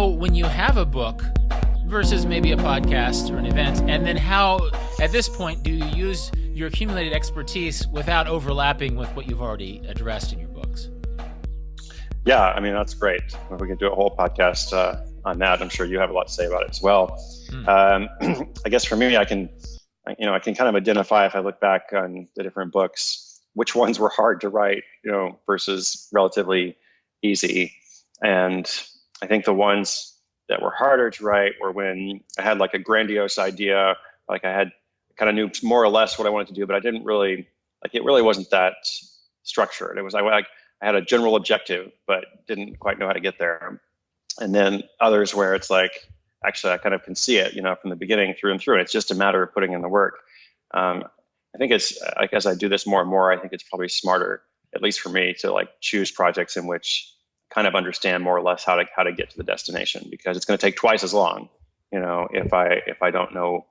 how, when you have a book versus maybe a podcast or an event, and then how, at this point, do you use your accumulated expertise without overlapping with what you've already addressed in your books? Yeah, I mean, that's great. We could do a whole podcast on that. I'm sure you have a lot to say about it as well. I guess for me, I can kind of identify, if I look back on the different books, which ones were hard to write, versus relatively easy. And I think the ones that were harder to write were when I had like a grandiose idea, like I had kind of knew more or less what I wanted to do, but I didn't really, it really wasn't that structured. It was I had a general objective, but didn't quite know how to get there. And then others where it's like, actually, I kind of can see it, from the beginning through and through. And it's just a matter of putting in the work. I think it's like, as I do this more and more, I think it's probably smarter, at least for me, to like choose projects in which kind of understand more or less how to get to the destination, because it's going to take twice as long, if I don't know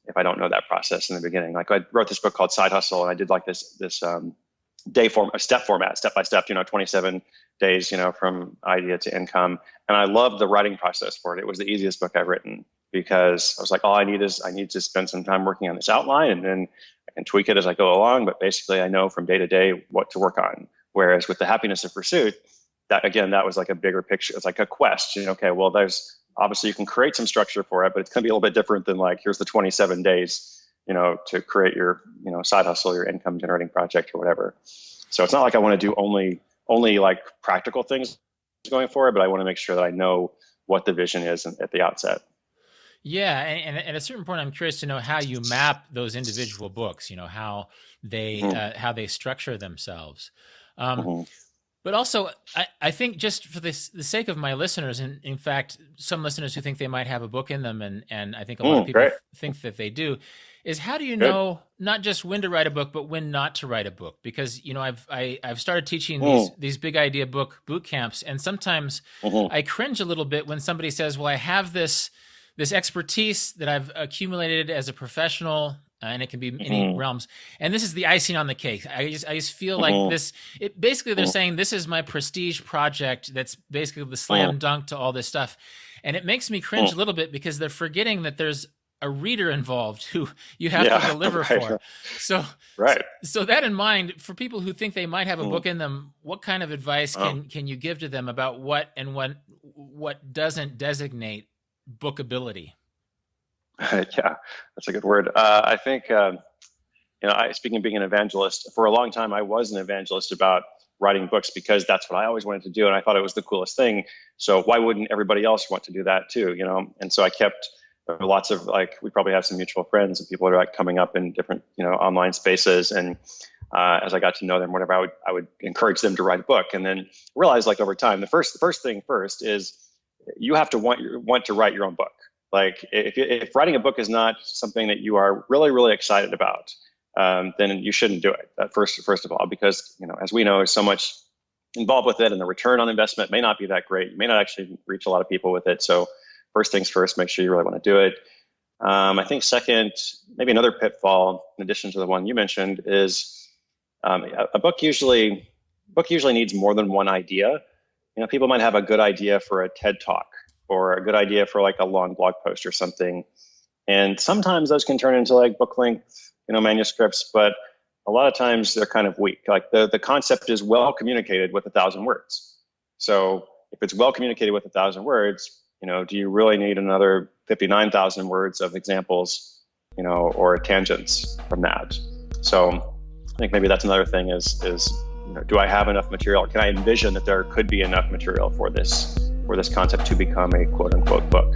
that process in the beginning. Like I wrote this book called Side Hustle, and I did like this step format, step by step, 27 days, from idea to income. And I loved the writing process for it. It was the easiest book I've written, because I was like, all I need to spend some time working on this outline, and then I can tweak it as I go along. But basically I know from day to day what to work on. Whereas with the Happiness of Pursuit, that was like a bigger picture. It's like a quest. Okay, well, there's obviously you can create some structure for it, but it's going to be a little bit different than like, here's the 27 days, to create your, side hustle, your income generating project or whatever. So it's not like I want to do only like practical things going forward, but I want to make sure that I know what the vision is at the outset. Yeah, and at a certain point, I'm curious to know how you map those individual books. How they structure themselves. But also, I think, just for the sake of my listeners, and in fact, some listeners who think they might have a book in them, and I think a lot of people think that they do, is how do you know not just when to write a book, but when not to write a book? Because I've started teaching these big idea book boot camps, and sometimes I cringe a little bit when somebody says, "Well, I have this expertise that I've accumulated as a professional." And it can be any realms. And this is the icing on the cake. I just feel like this, basically they're saying this is my prestige project. That's basically the slam dunk to all this stuff. And it makes me cringe a little bit, because they're forgetting that there's a reader involved who you have to deliver for. So that in mind, for people who think they might have a book in them, what kind of advice can you give to them about what doesn't designate bookability? Yeah, that's a good word. I think, speaking of being an evangelist, for a long time, I was an evangelist about writing books, because that's what I always wanted to do. And I thought it was the coolest thing. So why wouldn't everybody else want to do that too? And so I kept lots of, we probably have some mutual friends and people that are coming up in different, online spaces. And as I got to know them, whatever, I would encourage them to write a book, and then realize over time, the first thing first is you have to want to write your own book. Like if writing a book is not something that you are really, really excited about, then you shouldn't do it. First of all, because as we know, there's so much involved with it, and the return on investment may not be that great. You may not actually reach a lot of people with it. So first things first, make sure you really want to do it. I think second, maybe another pitfall in addition to the one you mentioned is a book usually needs more than one idea. People might have a good idea for a TED Talk, or a good idea for a long blog post or something. And sometimes those can turn into book length, manuscripts, but a lot of times they're kind of weak. The concept is well communicated with 1,000 words. So if it's well communicated with 1,000 words, do you really need another 59,000 words of examples, or tangents from that? So I think maybe that's another thing is, do I have enough material? Can I envision that there could be enough material for this concept to become a quote unquote book?